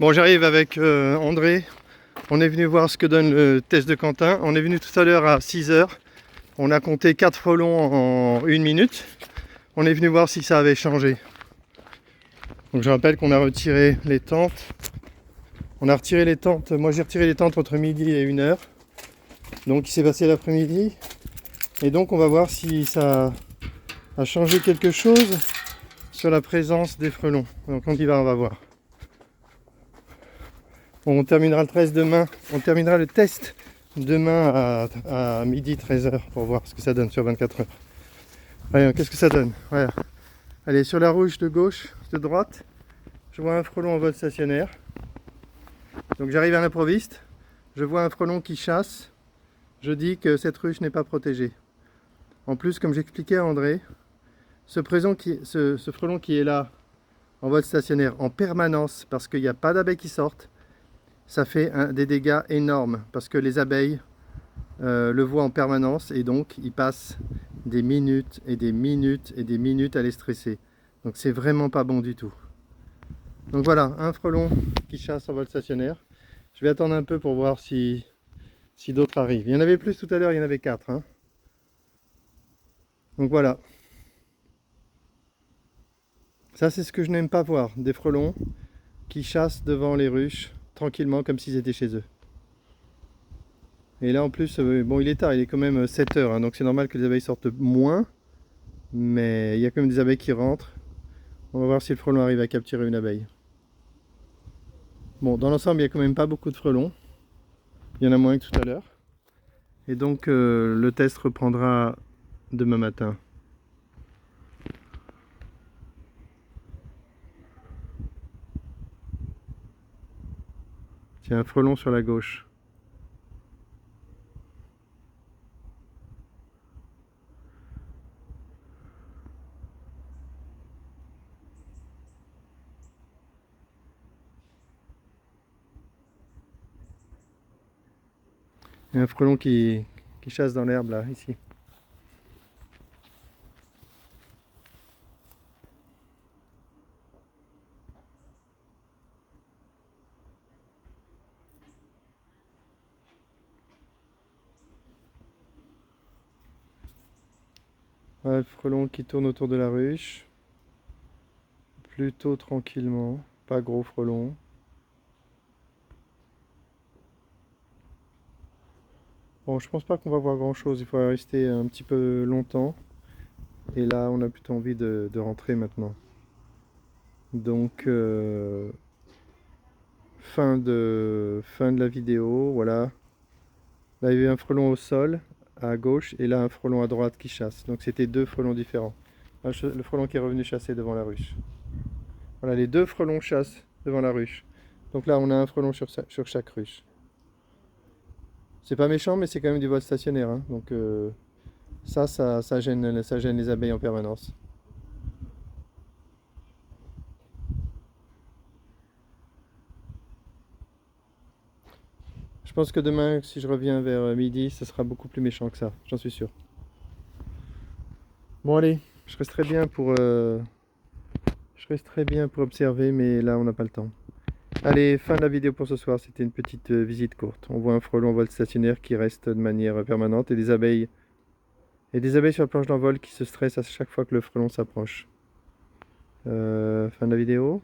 Bon, j'arrive avec André. On est venu voir ce que donne le test de Quentin. On est venu tout à l'heure à 6 h. On a compté 4 frelons en 1 minute. On est venu voir si ça avait changé. Donc je rappelle qu'on a retiré les tentes. On a retiré les tentes. Moi j'ai retiré les tentes entre midi et 1 h. Donc il s'est passé l'après-midi. Et donc on va voir si ça a changé quelque chose sur la présence des frelons. Donc on y va, on va voir. On terminera le 13 demain. On terminera le test demain à midi 13 h pour voir ce que ça donne sur 24 heures. Allez, qu'est-ce que ça donne? Voilà. Allez, sur la rouge de gauche, de droite, je vois un frelon en vol stationnaire. Donc j'arrive à l'improviste, je vois un frelon qui chasse. Je dis que cette ruche n'est pas protégée. En plus, comme j'expliquais à André, ce frelon qui est là en vol stationnaire en permanence, parce qu'il n'y a pas d'abeilles qui sortent, ça fait des dégâts énormes, parce que les abeilles le voient en permanence et donc ils passent des minutes et des minutes et des minutes à les stresser. Donc c'est vraiment pas bon du tout. Donc voilà, un frelon qui chasse en vol stationnaire. Je vais attendre un peu pour voir si d'autres arrivent. Il y en avait plus tout à l'heure, il y en avait 4. Hein. Donc voilà. Ça c'est ce que je n'aime pas voir, des frelons qui chassent devant les ruches tranquillement comme s'ils étaient chez eux. Et là en plus, bon il est tard, il est quand même 7 h, hein, donc c'est normal que les abeilles sortent moins. Mais il y a quand même des abeilles qui rentrent. On va voir si le frelon arrive à capturer une abeille. Bon, dans l'ensemble, il n'y a quand même pas beaucoup de frelons. Il y en a moins que tout à l'heure. Et donc, le test reprendra demain matin. Il y a un frelon sur la gauche. Il y a un frelon qui chasse dans l'herbe là, ici. Voilà le frelon qui tourne autour de la ruche. Plutôt tranquillement, pas gros frelon. Bon, je pense pas qu'on va voir grand chose, il faut rester un petit peu longtemps. Et là, on a plutôt envie de rentrer maintenant. Donc, fin de la vidéo, voilà. Là, il y a eu un frelon au sol à gauche et là un frelon à droite qui chasse. Donc c'était 2 frelons différents. Là, le frelon qui est revenu chasser devant la ruche. Voilà, les 2 frelons chassent devant la ruche. Donc là, on a un frelon sur chaque ruche. C'est pas méchant, mais c'est quand même du vol stationnaire. Hein. Donc ça gêne les abeilles en permanence. Je pense que demain, si je reviens vers midi, ce sera beaucoup plus méchant que ça, j'en suis sûr. Bon allez, je resterai bien pour observer, mais là on n'a pas le temps. Allez, fin de la vidéo pour ce soir, c'était une petite visite courte. On voit un frelon en vol stationnaire qui reste de manière permanente et des abeilles sur la planche d'envol qui se stressent à chaque fois que le frelon s'approche. Fin de la vidéo.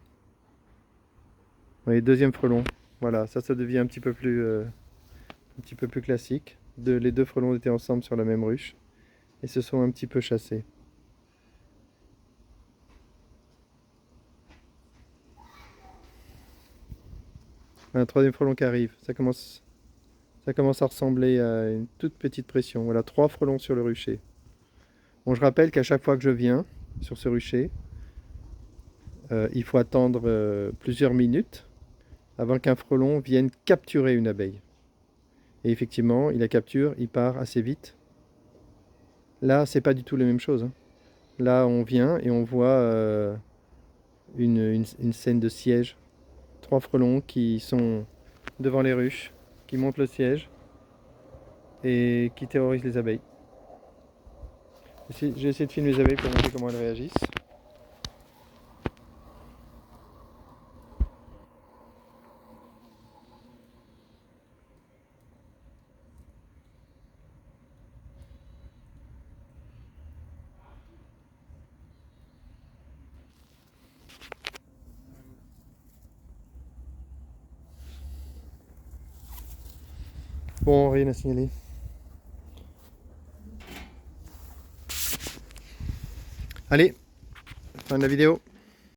Oui, deuxième frelon. Voilà, ça devient un petit peu plus classique. Les 2 frelons étaient ensemble sur la même ruche et se sont un petit peu chassés. Un 3e frelon qui arrive. Ça commence à ressembler à une toute petite pression. Voilà, 3 frelons sur le rucher. Bon, je rappelle qu'à chaque fois que je viens sur ce rucher, il faut attendre plusieurs minutes avant qu'un frelon vienne capturer une abeille. Et effectivement, il la capture, il part assez vite. Là, c'est pas du tout la même chose. Hein. Là, on vient et on voit une scène de siège. 3 frelons qui sont devant les ruches, qui montent le siège et qui terrorisent les abeilles. J'ai essayé de filmer les abeilles pour montrer comment elles réagissent. Bon, rien à signaler. Allez, fin de la vidéo.